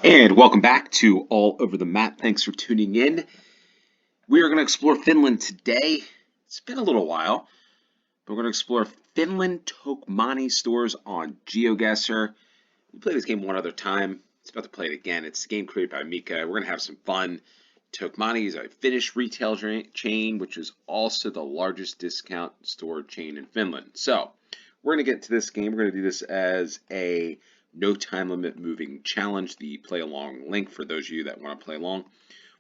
And welcome back to All Over the Map. Thanks for tuning in. We are going to explore Finland today. It's been a little while, but we're going to explore Finland Tokmanni stores on GeoGuessr. We played this game one other time. It's about to play it again. It's a game created by Mika. We're going to have some fun. Tokmanni is a Finnish retail chain, which is also the largest discount store chain in Finland. So we're going to get to this game. We're going to do this as a no time limit moving challenge. The play along link for those of you that want to play along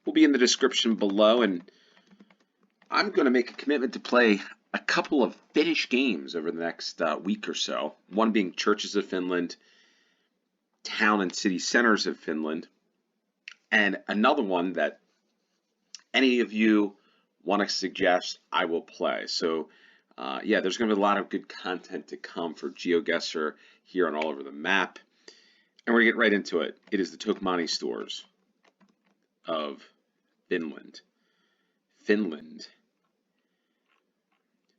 will be in the description below, and I'm going to make a commitment to play a couple of Finnish games over the next week or so. One being Churches of Finland, Town and City Centers of Finland, and another one that any of you want to suggest, I will play. So yeah, there's going to be a lot of good content to come for GeoGuessr here on All Over the Map. And we're going to get right into it. It is the Tokmanni stores of Finland.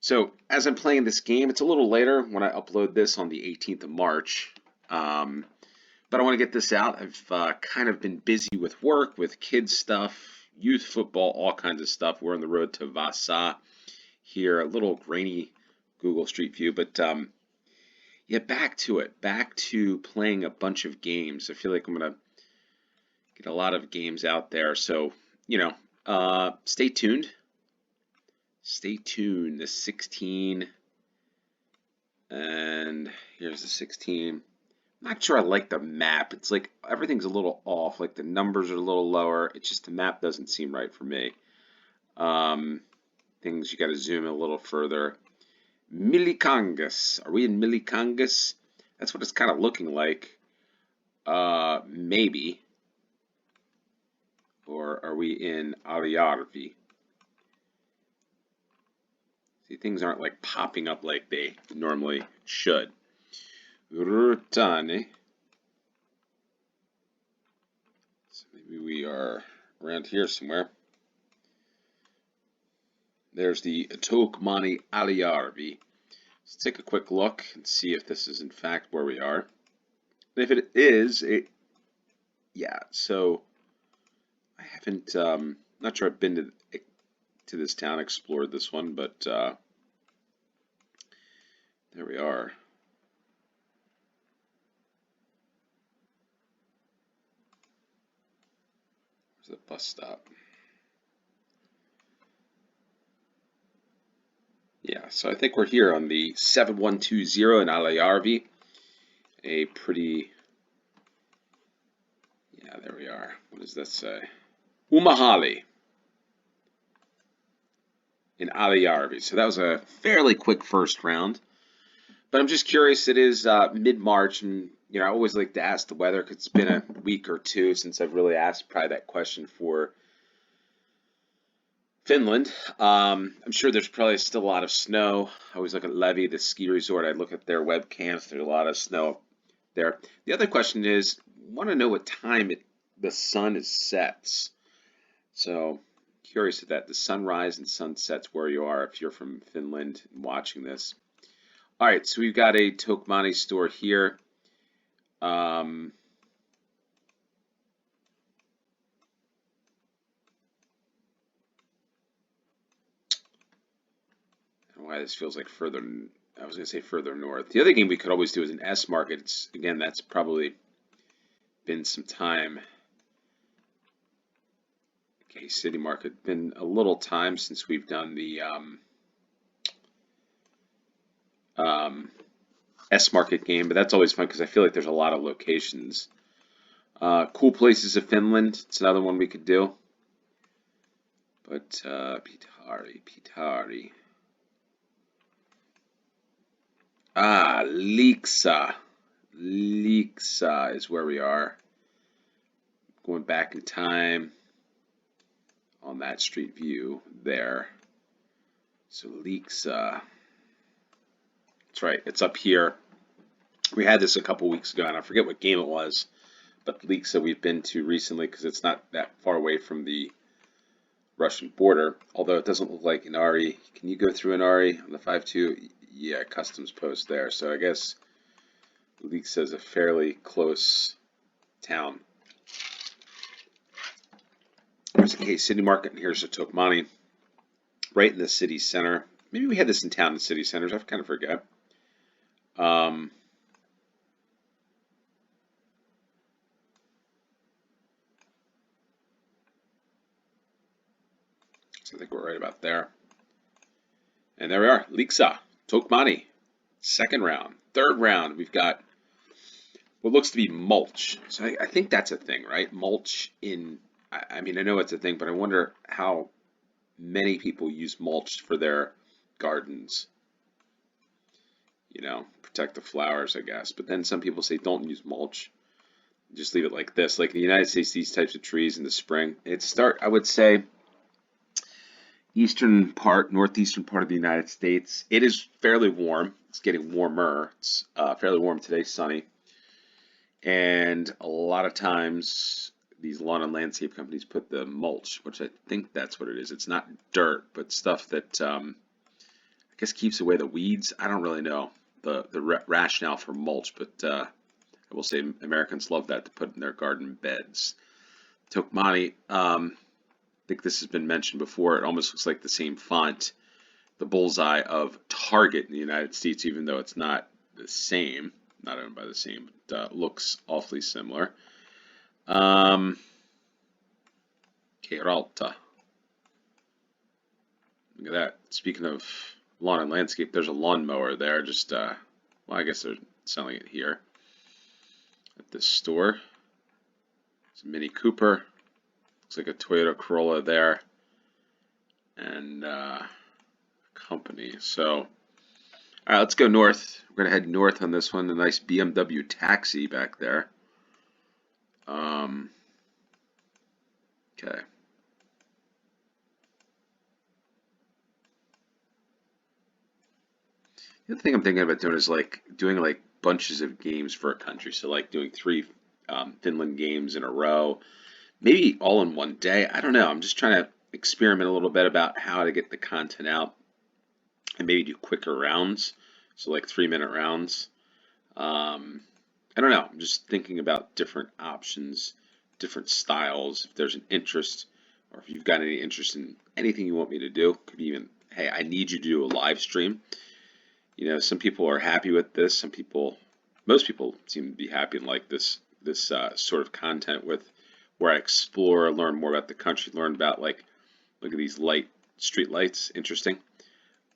So as I'm playing this game, it's a little later when I upload this on the 18th of March. But I want to get this out. I've kind of been busy with work, with kids stuff, youth football, all kinds of stuff. We're on the road to Vasa here, a little grainy Google Street View, but yeah, back to it. Back to playing a bunch of games. I feel like I'm going to get a lot of games out there. So, you know, stay tuned. Stay tuned. The 16. And here's the 16. I'm not sure I like the map. It's like everything's a little off. Like the numbers are a little lower. It's just the map doesn't seem right for me. Things you got to zoom in a little further. Milikangas. Are we in Milikangas? That's what it's kind of looking like. Maybe. Or are we in Alijärvi? See, things aren't like popping up like they normally should. Rutani. So maybe we are around here somewhere. There's the Tokmanni Alijärvi. Let's take a quick look and see if this is in fact where we are. And if it is, yeah, so I haven't, not sure I've been to this town, explored this one, but there we are. Where's the bus stop? Yeah, so I think we're here on the 7120 in Alijärvi. A pretty, yeah, there we are. What does that say? Umahali in Alijärvi. So that was a fairly quick first round. But I'm just curious, it is mid-March, and you know, I always like to ask the weather because it's been a week or two since I've really asked probably that question for Finland. I'm sure there's probably still a lot of snow. I always look at Levi, the ski resort. I look at their webcams. There's a lot of snow there. The other question is, I want to know what time the sun sets. So curious of that. The sunrise and sunsets where you are if you're from Finland and watching this. All right, so we've got a Tokmanni store here. Why this feels like further, I was going to say further north. The other game we could always do is an S market. Again, that's probably been some time. Okay, city market. Been a little time since we've done the S market game, but that's always fun because I feel like there's a lot of locations. Cool places of Finland. It's another one we could do. But Pitari. Ah, Lieksa. Lieksa is where we are. Going back in time on that street view there. So Lieksa. That's right, it's up here. We had this a couple weeks ago, and I forget what game it was. But Lieksa we've been to recently because it's not that far away from the Russian border. Although it doesn't look like Inari. Can you go through Inari on the 5-2? Yeah, customs post there. So I guess Lieksa is a fairly close town. There's a Case City Market, and here's a Tokmanni, right in the city center. Maybe we had this in town in city centers. I kind of forget. Um, so I think we're right about there. And there we are, Lixa, Tokmanni, second round. Third round, we've got what looks to be mulch. So I think that's a thing, right? Mulch in, I mean, I know it's a thing, but I wonder how many people use mulch for their gardens. You know, protect the flowers, I guess. But then some people say don't use mulch. Just leave it like this. Like in the United States, these types of trees in the spring, I would say, northeastern part of the United States. It is fairly warm. It's getting warmer. It's fairly warm today, sunny. And a lot of times, these lawn and landscape companies put the mulch, which I think that's what it is. It's not dirt, but stuff that I guess keeps away the weeds. I don't really know the rationale for mulch, but I will say Americans love that to put in their garden beds. Tokmanni, I think this has been mentioned before. It almost looks like the same font, the bullseye of Target in the United States, even though it's not the same, not owned by the same, but looks awfully similar. Keralta. Look at that. Speaking of lawn and landscape, there's a lawnmower there. Just, well, I guess they're selling it here at this store. It's a Mini Cooper. Looks like a Toyota Corolla there. And company. So, all right, let's go north. We're going to head north on this one. A nice BMW taxi back there. Okay. The other thing I'm thinking about doing is doing bunches of games for a country. So like doing 3 Finland games in a row, maybe all in one day. I don't know. I'm just trying to experiment a little bit about how to get the content out and maybe do quicker rounds. So like 3-minute rounds. I don't know. I'm just thinking about different options, different styles. If there's an interest, or if you've got any interest in anything you want me to do, could be even, hey, I need you to do a live stream. You know, some people are happy with this. Most people seem to be happy and like this sort of content with where I explore, learn more about the country, learn about look at these street lights, interesting.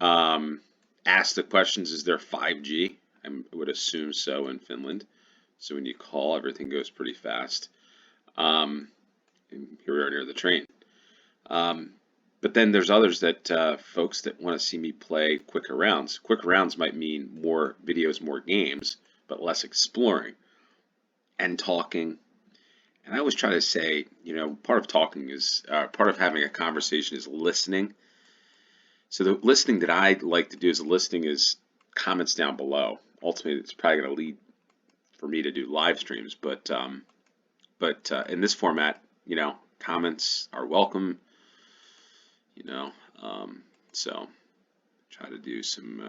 Ask the questions: is there 5G? I would assume so in Finland. So when you call, everything goes pretty fast. And here we are near the train. But then there's others that folks that want to see me play quicker rounds. Quicker rounds might mean more videos, more games, but less exploring and talking. And I always try to say, you know, part of talking is part of having a conversation is listening. So the listening that I like to do is comments down below. Ultimately, it's probably going to lead for me to do live streams, but in this format, you know, comments are welcome. You know, so try to do some.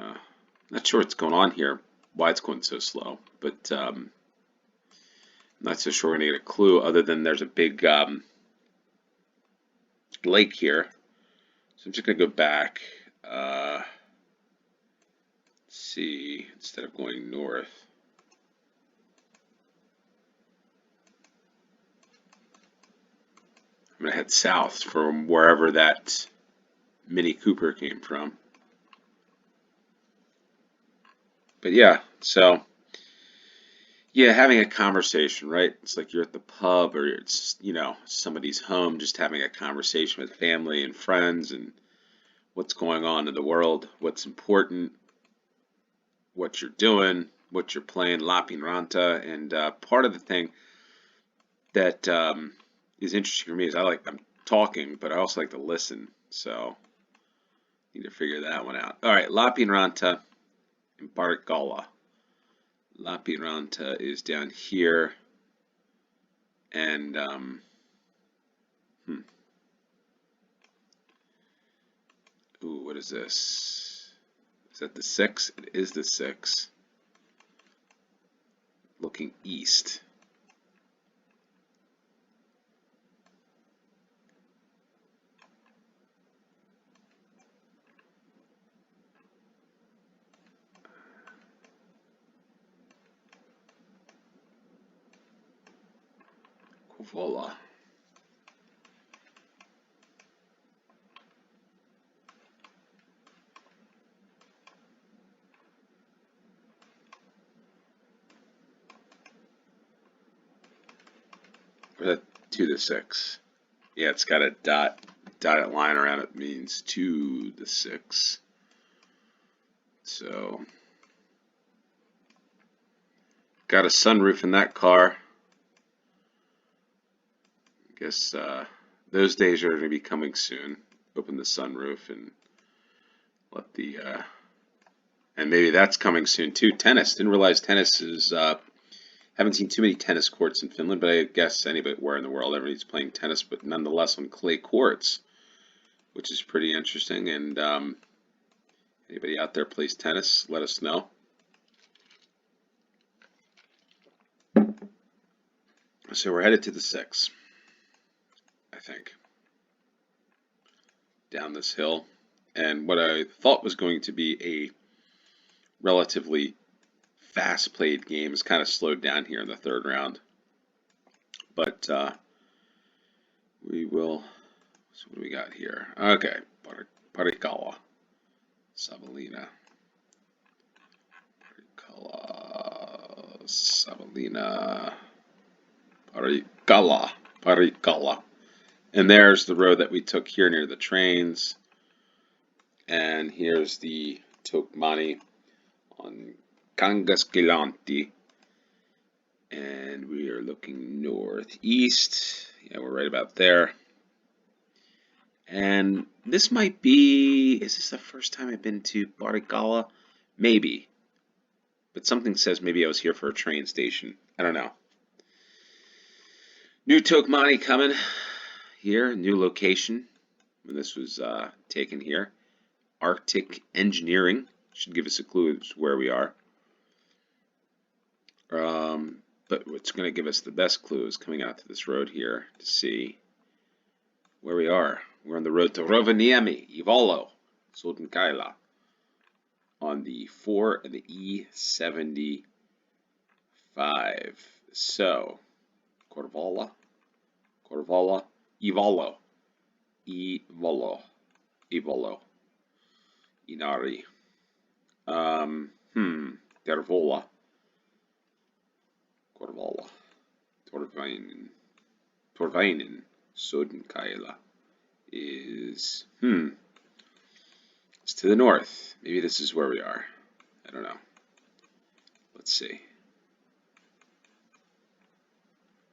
Not sure what's going on here, why it's going so slow, but I'm not so sure we're gonna get a clue other than there's a big lake here. So I'm just gonna go back. Let's see, instead of going north. I'm gonna head south from wherever that Mini Cooper came from. But yeah, so yeah, having a conversation, right? It's like you're at the pub or it's, you know, somebody's home, just having a conversation with family and friends and what's going on in the world, what's important, what you're doing, what you're playing, Lapinranta. And part of the thing that is interesting for me is I'm talking, but I also like to listen. So need to figure that one out. All right, Lapinranta and Barkala. Lapinranta is down here, and ooh, what is this? Is that the 6? It is the 6. Looking east. Voila. Or that 2 to 6. Yeah, it's got a dotted line around it, means 2 to 6. So, got a sunroof in that car. I guess those days are going to be coming soon. Open the sunroof and let the and maybe that's coming soon too. Tennis. Didn't realize tennis is. Haven't seen too many tennis courts in Finland, but I guess anywhere in the world, everybody's playing tennis, but nonetheless on clay courts, which is pretty interesting. And anybody out there plays tennis, let us know. So we're headed to the 6, I think, down this hill. And what I thought was going to be a relatively fast played game is kind of slowed down here in the 3rd round. But we will. So what do we got here? Okay, Parikala, Savonlinna, Parikala, Savonlinna, Parikala. And there's the road that we took here near the trains. And here's the Tokmanni on Kangaskilanti. And we are looking northeast. Yeah, we're right about there. And this might be, is this the first time I've been to Parikala? Maybe. But something says maybe I was here for a train station. I don't know. New Tokmanni coming here, new location. When this was taken here. Arctic Engineering should give us a clue as where we are. But what's going to give us the best clue is coming out to this road here to see where we are. We're on the road to Rovaniemi, Ivalo, Sodenkaila, on the 4 and the E75. So, Ivalo, Inari, Tervola, Torvainen, Sodenkaila is, it's to the north. Maybe this is where we are. I don't know. Let's see.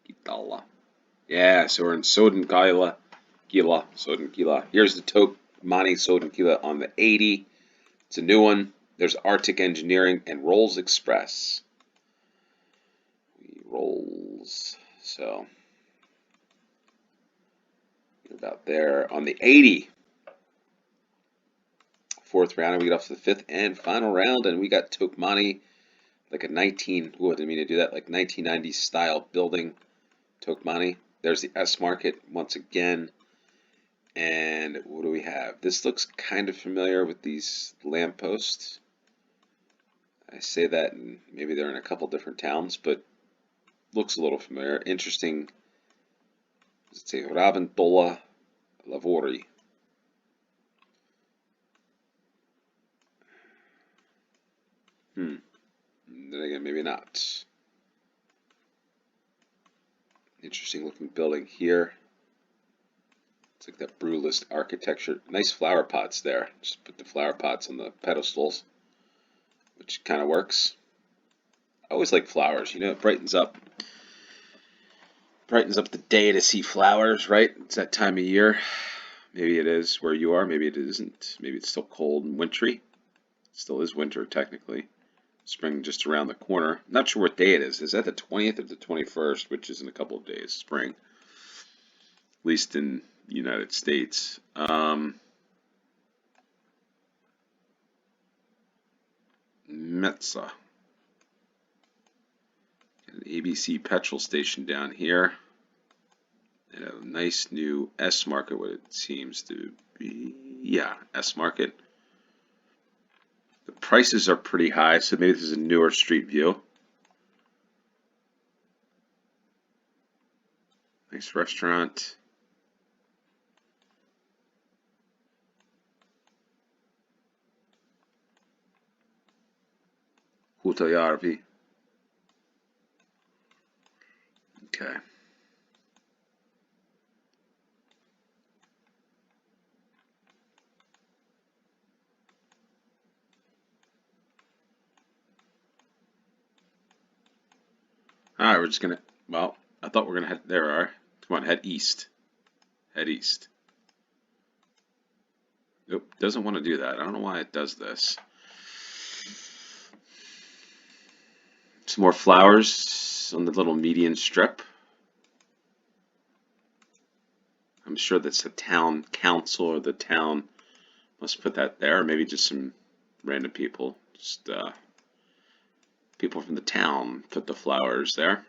Itala. Yeah, so we're in Sodenkaila, Sodenkila. Here's the Tokmanni Sodenkila on the 80. It's a new one. There's Arctic Engineering and Rolls Express. Rolls. So we're about there on the 80. 4th round, and we get off to the 5th and final round, and we got Tokmanni, like a 19. Oh, I didn't mean to do that. Like 1990s style building. Tokmanni. There's the S market once again. And what do we have? This looks kind of familiar with these lampposts. I say that, and maybe they're in a couple different towns, but looks a little familiar. Interesting. Let's say Raventola Lavori. Then again, maybe not. Interesting looking building here. It's like that brutalist architecture. Nice flower pots there. Just put the flower pots on the pedestals, which kind of works. I always like flowers, you know, it brightens up the day to see flowers, right? It's that time of year. Maybe it is where you are, maybe it isn't. Maybe it's still cold and wintry. It still is winter technically. Spring just around the corner. Not sure what day it is. Is that the 20th or the 21st, which is in a couple of days, spring. At least in the United States. Metza. An ABC petrol station down here. And a nice new S market, what it seems to be. Yeah, S market. The prices are pretty high, so maybe this is a newer street view. Nice restaurant. Huutojärvi. Okay. All right, we're just gonna. Well, I thought we were gonna head. There we are. Come on, head east. Head east. Nope, doesn't want to do that. I don't know why it does this. Some more flowers on the little median strip. I'm sure that's the town council or the town must put that there. Or maybe just some random people. Just people from the town put the flowers there.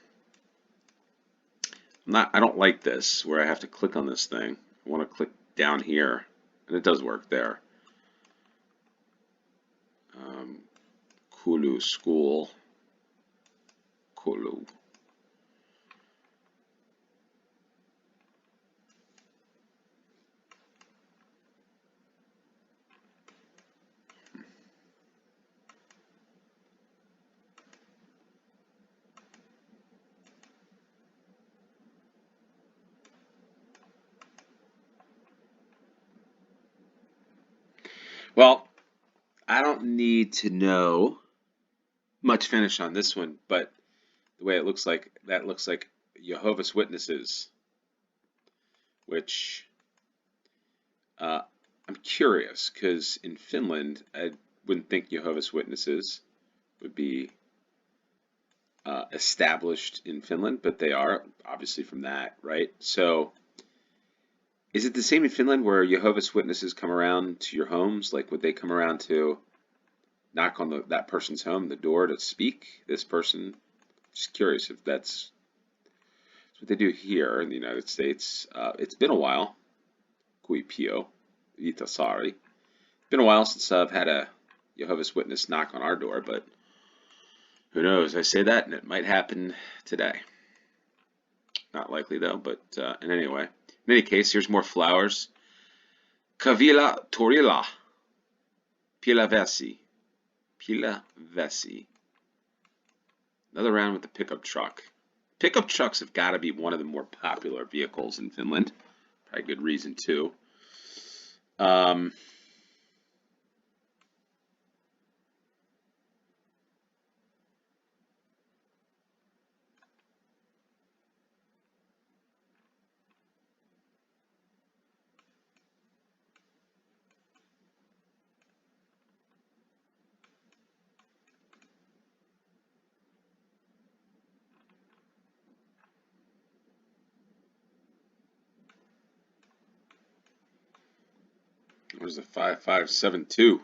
I don't like this where I have to click on this thing. I want to click down here, and it does work there. Kulu school. Kulu. Well, I don't need to know much finish on this one, but the way it looks like, that looks like Jehovah's Witnesses, which I'm curious because in Finland, I wouldn't think Jehovah's Witnesses would be established in Finland, but they are obviously from that, right? So is it the same in Finland where Jehovah's Witnesses come around to your homes? Like, would they come around to knock on that person's home, the door, to speak? This person? Just curious if that's what they do here in the United States. It's been a while. Kui pio, vitasari. It's been a while since I've had a Jehovah's Witness knock on our door, but who knows? I say that and it might happen today. Not likely though, but in any case, here's more flowers. Kavila torilla, pilavesi, pilavesi. Another round with the pickup truck. Pickup trucks have got to be one of the more popular vehicles in Finland. Probably good reason too. Where's the 5572?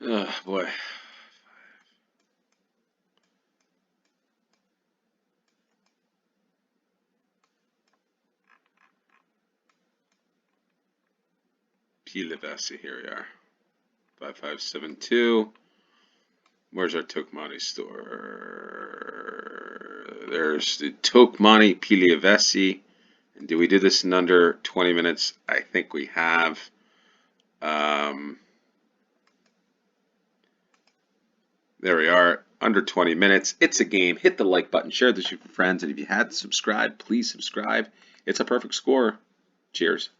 Oh boy. Pilavesi, here we are. 5572. Where's our Tokmanni store? There's the Tokmanni Pilavesi. And did we do this in under 20 minutes? I think we have. There we are, under 20 minutes. It's a game. Hit the like button, share this with your friends, and if you hadn't subscribed, please subscribe. It's a perfect score. Cheers.